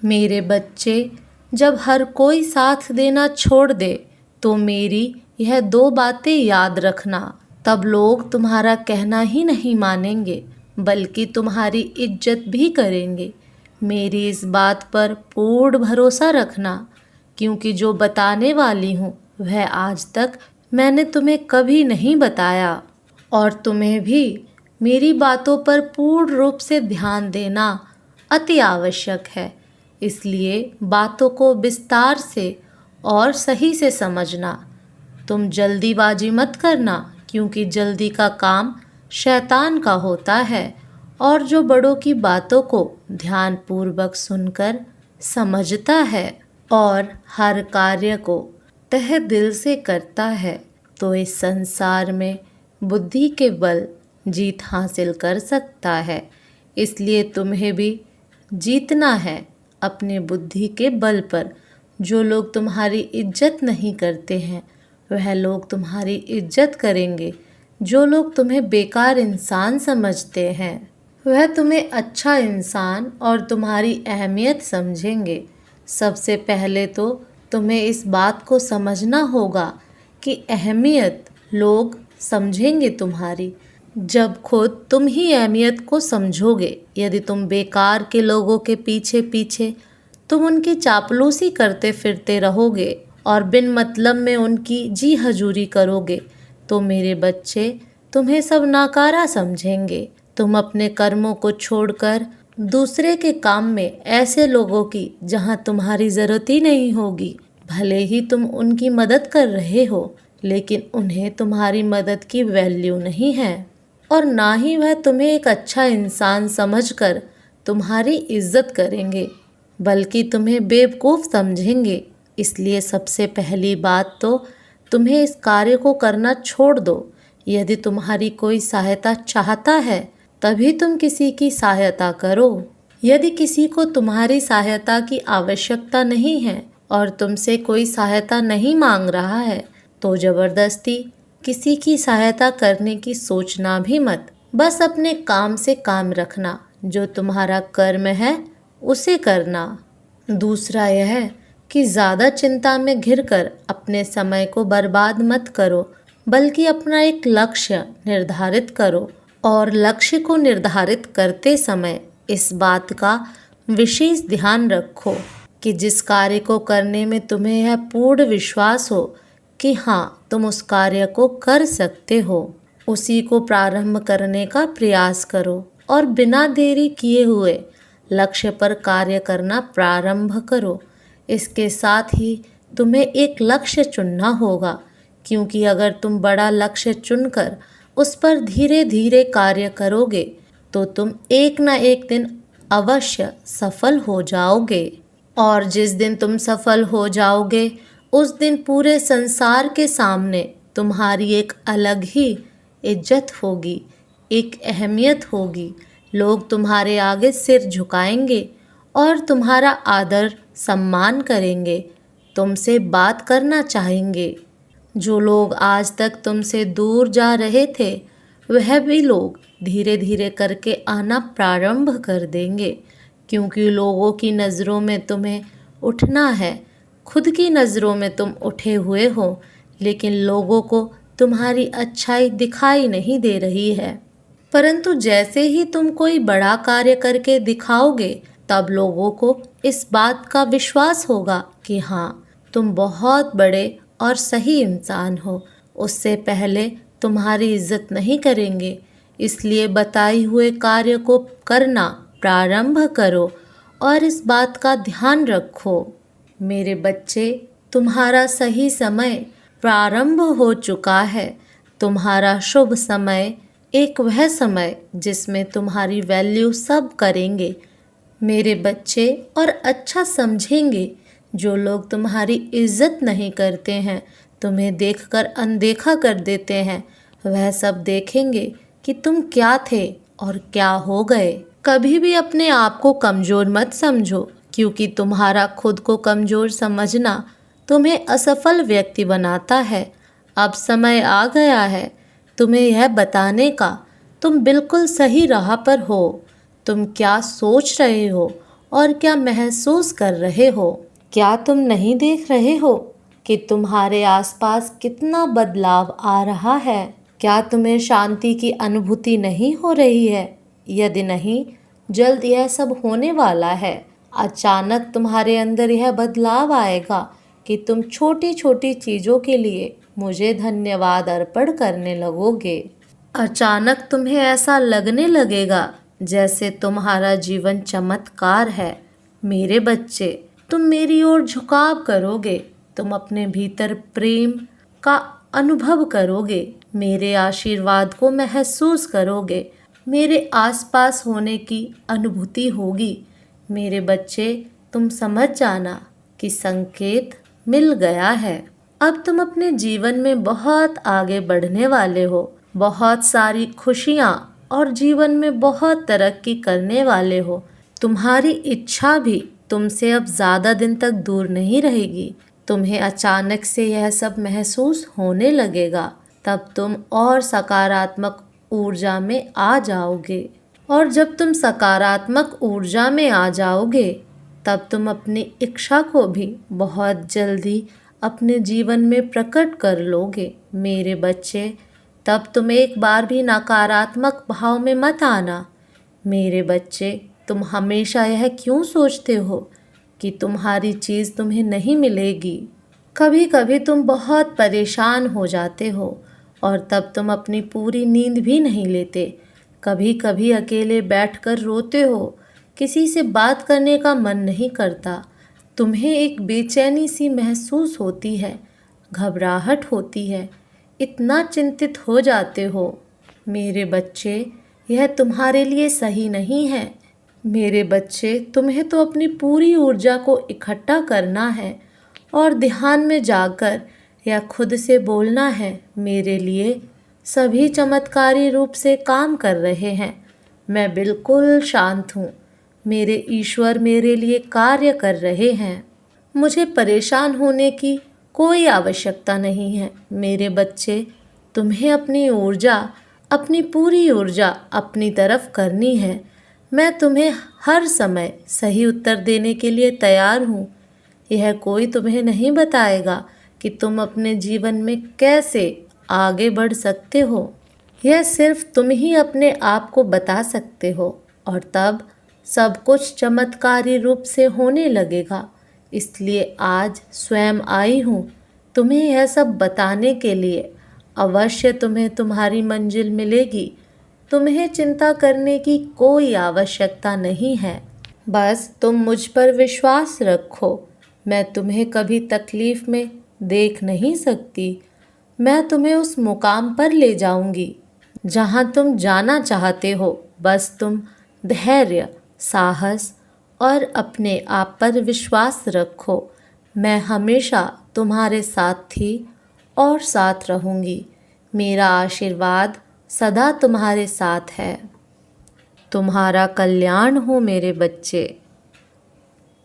मेरे बच्चे, जब हर कोई साथ देना छोड़ दे तो मेरी यह दो बातें याद रखना। तब लोग तुम्हारा कहना ही नहीं मानेंगे बल्कि तुम्हारी इज्जत भी करेंगे। मेरी इस बात पर पूर्ण भरोसा रखना, क्योंकि जो बताने वाली हूँ वह आज तक मैंने तुम्हें कभी नहीं बताया। और तुम्हें भी मेरी बातों पर पूर्ण रूप से ध्यान देना अति आवश्यक है। इसलिए बातों को विस्तार से और सही से समझना। तुम जल्दीबाजी मत करना, क्योंकि जल्दी का काम शैतान का होता है, और जो बड़ों की बातों को ध्यानपूर्वक सुनकर समझता है और हर कार्य को तहे दिल से करता है तो इस संसार में बुद्धि के बल जीत हासिल कर सकता है। इसलिए तुम्हें भी जीतना है अपनी बुद्धि के बल पर। जो लोग तुम्हारी इज्जत नहीं करते हैं वह लोग तुम्हारी इज्जत करेंगे। जो लोग तुम्हें बेकार इंसान समझते हैं वह तुम्हें अच्छा इंसान और तुम्हारी अहमियत समझेंगे। सबसे पहले तो तुम्हें इस बात को समझना होगा कि अहमियत लोग समझेंगे तुम्हारी जब खुद तुम ही अहमियत को समझोगे। यदि तुम बेकार के लोगों के पीछे पीछे तुम उनकी चापलूसी करते फिरते रहोगे और बिन मतलब में उनकी जी हजूरी करोगे तो मेरे बच्चे तुम्हें सब नाकारा समझेंगे। तुम अपने कर्मों को छोड़कर दूसरे के काम में ऐसे लोगों की जहां तुम्हारी ज़रूरत ही नहीं होगी, भले ही तुम उनकी मदद कर रहे हो, लेकिन उन्हें तुम्हारी मदद की वैल्यू नहीं है और ना ही वह तुम्हें एक अच्छा इंसान समझकर तुम्हारी इज्जत करेंगे, बल्कि तुम्हें बेवकूफ़ समझेंगे। इसलिए सबसे पहली बात तो तुम्हें इस कार्य को करना छोड़ दो। यदि तुम्हारी कोई सहायता चाहता है तभी तुम किसी की सहायता करो। यदि किसी को तुम्हारी सहायता की आवश्यकता नहीं है और तुमसे कोई सहायता नहीं मांग रहा है तो ज़बरदस्ती किसी की सहायता करने की सोचना भी मत। बस अपने काम से काम रखना, जो तुम्हारा कर्म है उसे करना। दूसरा यह कि ज़्यादा चिंता में घिरकर अपने समय को बर्बाद मत करो, बल्कि अपना एक लक्ष्य निर्धारित करो और लक्ष्य को निर्धारित करते समय इस बात का विशेष ध्यान रखो कि जिस कार्य को करने में तुम्हें यह पूर्ण विश्वास हो कि हाँ तुम उस कार्य को कर सकते हो, उसी को प्रारंभ करने का प्रयास करो और बिना देरी किए हुए लक्ष्य पर कार्य करना प्रारंभ करो। इसके साथ ही तुम्हें एक लक्ष्य चुनना होगा, क्योंकि अगर तुम बड़ा लक्ष्य चुनकर उस पर धीरे धीरे कार्य करोगे तो तुम एक न एक दिन अवश्य सफल हो जाओगे। और जिस दिन तुम सफल हो जाओगे उस दिन पूरे संसार के सामने तुम्हारी एक अलग ही इज्जत होगी, एक अहमियत होगी। लोग तुम्हारे आगे सिर झुकाएंगे और तुम्हारा आदर सम्मान करेंगे, तुमसे बात करना चाहेंगे। जो लोग आज तक तुमसे दूर जा रहे थे वह भी लोग धीरे धीरे करके आना प्रारंभ कर देंगे, क्योंकि लोगों की नज़रों में तुम्हें उठना है। खुद की नज़रों में तुम उठे हुए हो, लेकिन लोगों को तुम्हारी अच्छाई दिखाई नहीं दे रही है। परंतु जैसे ही तुम कोई बड़ा कार्य करके दिखाओगे तब लोगों को इस बात का विश्वास होगा कि हाँ तुम बहुत बड़े और सही इंसान हो। उससे पहले तुम्हारी इज्जत नहीं करेंगे। इसलिए बताए हुए कार्य को करना प्रारंभ करो और इस बात का ध्यान रखो। मेरे बच्चे, तुम्हारा सही समय प्रारंभ हो चुका है। तुम्हारा शुभ समय एक वह समय जिसमें तुम्हारी वैल्यू सब करेंगे मेरे बच्चे, और अच्छा समझेंगे। जो लोग तुम्हारी इज्जत नहीं करते हैं, तुम्हें देखकर अनदेखा कर देते हैं, वह सब देखेंगे कि तुम क्या थे और क्या हो गए। कभी भी अपने आप को कमज़ोर मत समझो, क्योंकि तुम्हारा खुद को कमज़ोर समझना तुम्हें असफल व्यक्ति बनाता है। अब समय आ गया है तुम्हें यह बताने का तुम बिल्कुल सही राह पर हो। तुम क्या सोच रहे हो और क्या महसूस कर रहे हो? क्या तुम नहीं देख रहे हो कि तुम्हारे आसपास कितना बदलाव आ रहा है? क्या तुम्हें शांति की अनुभूति नहीं हो रही है? यदि नहीं, जल्द यह सब होने वाला है। अचानक तुम्हारे अंदर यह बदलाव आएगा कि तुम छोटी छोटी चीज़ों के लिए मुझे धन्यवाद अर्पण करने लगोगे। अचानक तुम्हें ऐसा लगने लगेगा जैसे तुम्हारा जीवन चमत्कार है। मेरे बच्चे, तुम मेरी ओर झुकाव करोगे, तुम अपने भीतर प्रेम का अनुभव करोगे, मेरे आशीर्वाद को महसूस करोगे, मेरे आसपास होने की अनुभूति होगी। मेरे बच्चे, तुम समझ जाना कि संकेत मिल गया है। अब तुम अपने जीवन में बहुत आगे बढ़ने वाले हो, बहुत सारी खुशियाँ और जीवन में बहुत तरक्की करने वाले हो। तुम्हारी इच्छा भी तुमसे अब ज़्यादा दिन तक दूर नहीं रहेगी। तुम्हें अचानक से यह सब महसूस होने लगेगा, तब तुम और सकारात्मक ऊर्जा में आ जाओगे। और जब तुम सकारात्मक ऊर्जा में आ जाओगे, तब तुम अपनी इच्छा को भी बहुत जल्दी अपने जीवन में प्रकट कर लोगे। मेरे बच्चे, तब तुम एक बार भी नकारात्मक भाव में मत आना। मेरे बच्चे, तुम हमेशा यह क्यों सोचते हो कि तुम्हारी चीज़ तुम्हें नहीं मिलेगी? कभी कभी तुम बहुत परेशान हो जाते हो और तब तुम अपनी पूरी नींद भी नहीं लेते। कभी कभी अकेले बैठकर रोते हो, किसी से बात करने का मन नहीं करता। तुम्हें एक बेचैनी सी महसूस होती है, घबराहट होती है, इतना चिंतित हो जाते हो। मेरे बच्चे, यह तुम्हारे लिए सही नहीं है। मेरे बच्चे, तुम्हें तो अपनी पूरी ऊर्जा को इकट्ठा करना है और ध्यान में जाकर या खुद से बोलना है, मेरे लिए सभी चमत्कारी रूप से काम कर रहे हैं। मैं बिल्कुल शांत हूँ। मेरे ईश्वर मेरे लिए कार्य कर रहे हैं। मुझे परेशान होने की कोई आवश्यकता नहीं है। मेरे बच्चे, तुम्हें अपनी ऊर्जा, अपनी पूरी ऊर्जा अपनी तरफ करनी है। मैं तुम्हें हर समय सही उत्तर देने के लिए तैयार हूँ। यह कोई तुम्हें नहीं बताएगा कि तुम अपने जीवन में कैसे आगे बढ़ सकते हो। यह सिर्फ तुम ही अपने आप को बता सकते हो और तब सब कुछ चमत्कारी रूप से होने लगेगा। इसलिए आज स्वयं आई हूँ तुम्हें यह सब बताने के लिए। अवश्य तुम्हें तुम्हारी मंजिल मिलेगी। तुम्हें चिंता करने की कोई आवश्यकता नहीं है। बस तुम मुझ पर विश्वास रखो। मैं तुम्हें कभी तकलीफ में देख नहीं सकती। मैं तुम्हें उस मुकाम पर ले जाऊंगी जहां तुम जाना चाहते हो। बस तुम धैर्य, साहस और अपने आप पर विश्वास रखो। मैं हमेशा तुम्हारे साथ थी और साथ रहूंगी। मेरा आशीर्वाद सदा तुम्हारे साथ है। तुम्हारा कल्याण हो मेरे बच्चे।